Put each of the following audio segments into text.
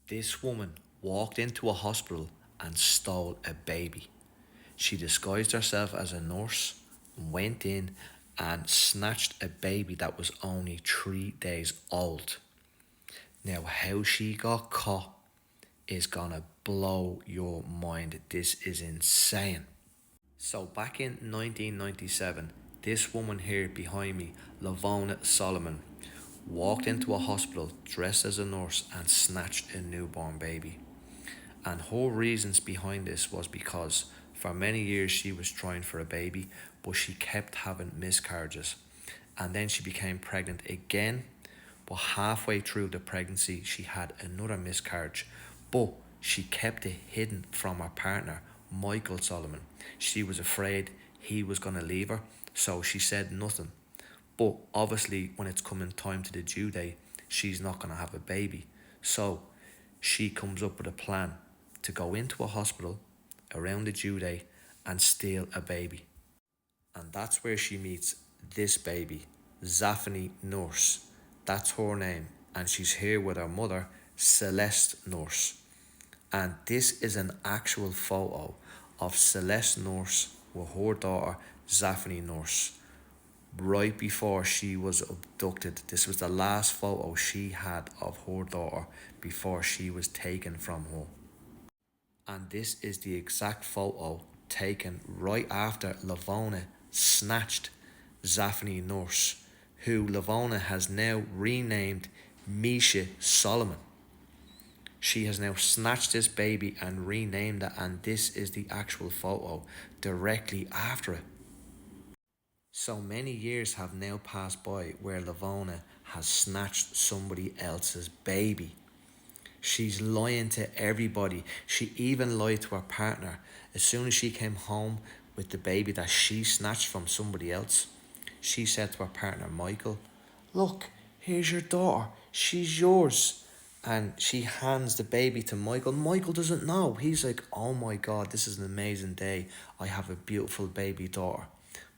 This woman walked into a hospital and stole a baby. She disguised herself as a nurse, went in and snatched a baby that was only 3 days old. Now, how she got caught is gonna blow your mind. This is insane. So, back in 1997, this woman here behind me, Lavona Solomon, walked into a hospital dressed as a nurse and snatched a newborn baby. And her reasons behind this was because for many years she was trying for a baby, but she kept having miscarriages. And then she became pregnant again, but halfway through the pregnancy, she had another miscarriage. But she kept it hidden from her partner, Miché Solomon. She was afraid he was going to leave her, so she said nothing. But obviously, when it's coming time to the due date, she's not going to have a baby. So she comes up with a plan to go into a hospital around the due date and steal a baby. And that's where she meets this baby, Zephany Nurse. That's her name. And she's here with her mother, Celeste Nurse. And this is an actual photo of Celeste Nurse with her daughter, Zephany Nurse, right before she was abducted. This was the last photo she had of her daughter before she was taken from her. And this is the exact photo taken right after Lavona snatched Zephany Nurse, who Lavona has now renamed Miché Solomon. She has now snatched this baby and renamed it, and this is the actual photo directly after it. So many years have now passed by where Lavona has snatched somebody else's baby. She's lying to everybody. She even lied to her partner. As soon as she came home with the baby that she snatched from somebody else, she said to her partner, Michael, look, here's your daughter. She's yours. And she hands the baby to Michael. Michael doesn't know. He's like, oh my God, this is an amazing day. I have a beautiful baby daughter.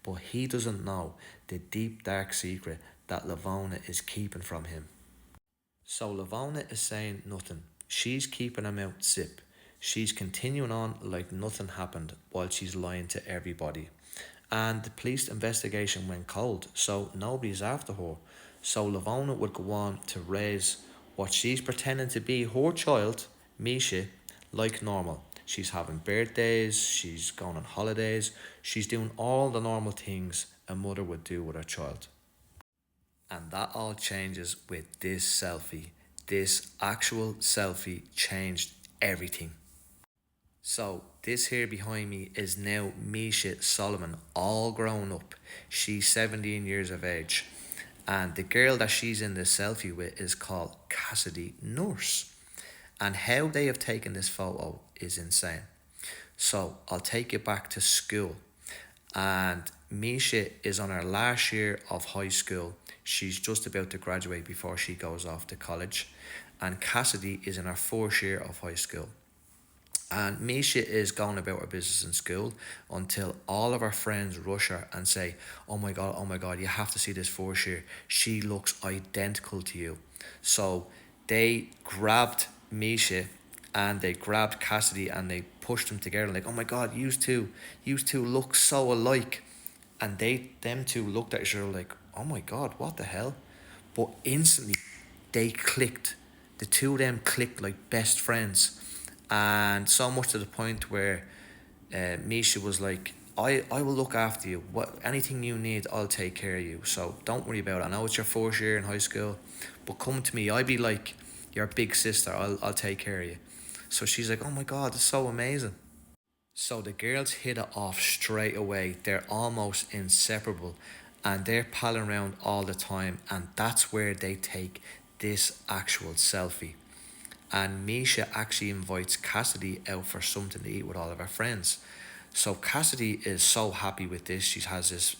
But he doesn't know the deep, dark secret that Lavona is keeping from him. So Lavona is saying nothing. She's keeping her mouth zip. She's continuing on like nothing happened while she's lying to everybody. And the police investigation went cold, so nobody's after her. So Lavona would go on to raise what she's pretending to be her child, Miché, like normal. She's having birthdays, she's going on holidays, she's doing all the normal things a mother would do with her child. And that all changes with this selfie. This actual selfie changed everything. So this here behind me is now Miché Solomon, all grown up. She's 17 years of age. And the girl that she's in this selfie with is called Cassidy Nurse. And how they have taken this photo is insane. So I'll take you back to school. And Miché is on her last year of high school. She's just about to graduate before she goes off to college. And Cassidy is in her fourth year of high school. And Miché is going about her business in school until all of her friends rush her and say, oh my God, you have to see this fourth year. She looks identical to you. So they grabbed Miché and they grabbed Cassidy and they pushed them together like, oh my God, you two look so alike. And them two looked at each other like, oh my God, what the hell? But instantly they clicked. The two of them clicked like best friends. And so much to the point where Miché was like, I will look after you. Anything you need, I'll take care of you. So don't worry about it. I know it's your fourth year in high school, but come to me. I'll be like your big sister. I'll take care of you. So she's like, oh my God, it's so amazing. So the girls hit it off straight away. They're almost inseparable and they're palling around all the time. And that's where they take this actual selfie. And Miché actually invites Cassidy out for something to eat with all of her friends. So Cassidy is so happy with this. She has this,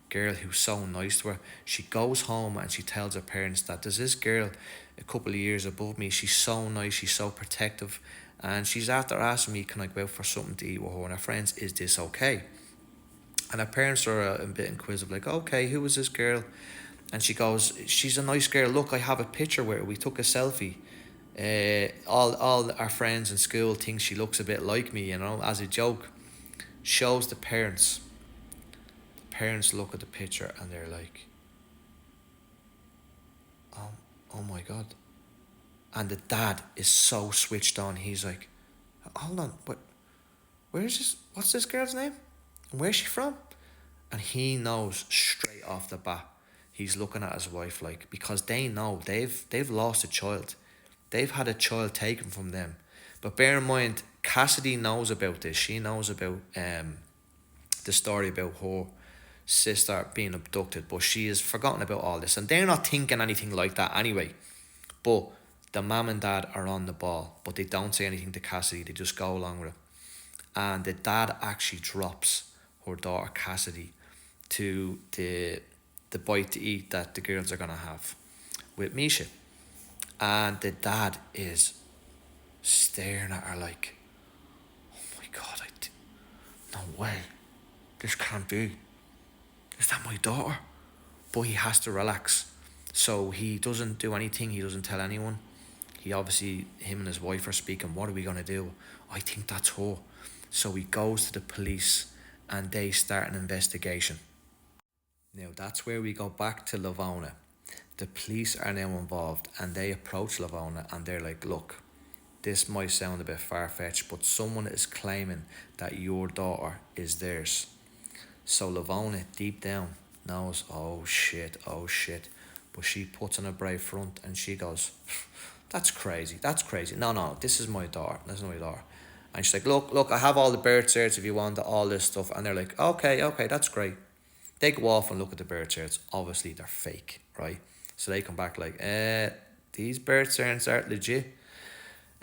girl who's so nice to her. She goes home and she tells her parents that there's this girl a couple of years above me. She's so nice, she's so protective. And she's after asking me, can I go out for something to eat with her and her friends? Is this okay? And her parents are a bit inquisitive, like, okay, who is this girl? And she goes, she's a nice girl. Look, I have a picture with her. We took a selfie All our friends in school think she looks a bit like me, as a joke. Shows the parents. The parents look at the picture and they're like, oh, oh my god. And the dad is so switched on. He's like, hold on, but where's this? What's this girl's name? And where's she from? And he knows straight off the bat. He's looking at his wife like, because they know they've lost a child. They've had a child taken from them. But bear in mind, Cassidy knows about this. She knows about the story about her sister being abducted, but she has forgotten about all this. And they're not thinking anything like that anyway. But the mum and dad are on the ball, but they don't say anything to Cassidy. They just go along with it. And the dad actually drops her daughter Cassidy to the bite to eat that the girls are gonna have with Miché. And the dad is staring at her like, oh my god, no way, this can't be. Is that my daughter? But he has to relax. So he doesn't do anything, he doesn't tell anyone. He obviously, him and his wife are speaking, what are we gonna do? I think that's her. So he goes to the police and they start an investigation. Now that's where we go back to Lavona. The police are now involved and they approach Lavona and they're like, look, this might sound a bit far-fetched, but someone is claiming that your daughter is theirs. So Lavona, deep down, knows, oh shit. But she puts on a brave front and she goes, that's crazy. No, this is my daughter. That's not my daughter. And she's like, look, I have all the birth certs if you want all this stuff. And they're like, okay, that's great. They go off and look at the birth certs. Obviously, they're fake, right? So they come back like, these birth certs aren't legit.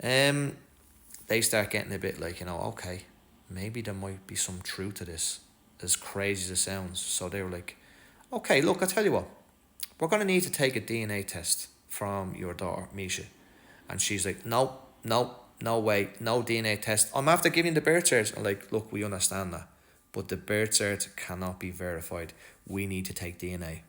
They start getting a bit like, okay, maybe there might be some truth to this, as crazy as it sounds. So they were like, okay, look, I'll tell you what, we're going to need to take a DNA test from your daughter, Miché. And she's like, no way, no DNA test. I'm after giving the birth certs. I'm like, look, we understand that, but the birth cert cannot be verified. We need to take DNA.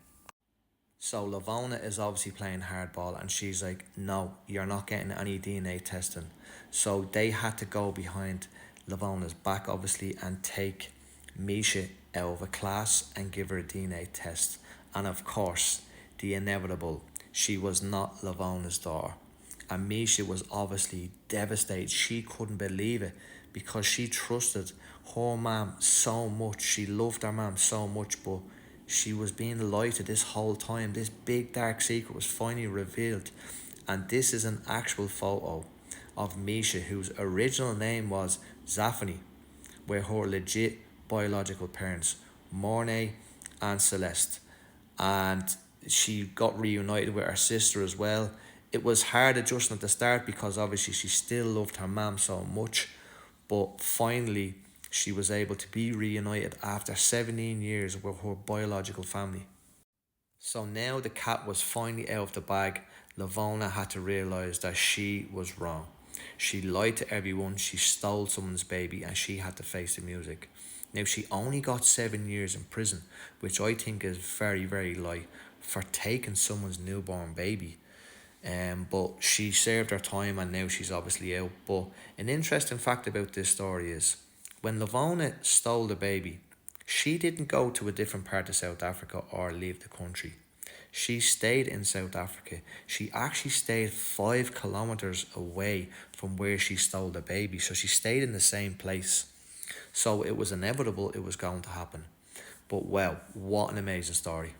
So Lavona is obviously playing hardball and she's like, no, you're not getting any DNA testing. So they had to go behind Lavona's back, obviously, and take Miché out of a class and give her a DNA test. And of course, the inevitable, she was not Lavona's daughter. And Miché was obviously devastated. She couldn't believe it because she trusted her mom so much. She loved her mom so much, but she was being lied to this whole time. This big dark secret was finally revealed. And this is an actual photo of Miché, whose original name was Zephany, with her legit biological parents, Mornay and Celeste. And she got reunited with her sister as well. It was hard adjusting at the start because obviously she still loved her mom so much. But finally, she was able to be reunited after 17 years with her biological family. So now the cat was finally out of the bag. Lavona had to realise that she was wrong. She lied to everyone, she stole someone's baby, and she had to face the music. Now, she only got 7 years in prison, which I think is very, very light for taking someone's newborn baby. But she served her time and now she's obviously out. But an interesting fact about this story is when Lavona stole the baby, she didn't go to a different part of South Africa or leave the country. She stayed in South Africa. She actually stayed 5 kilometers away from where she stole the baby. So she stayed in the same place. So it was inevitable it was going to happen. But wow, what an amazing story.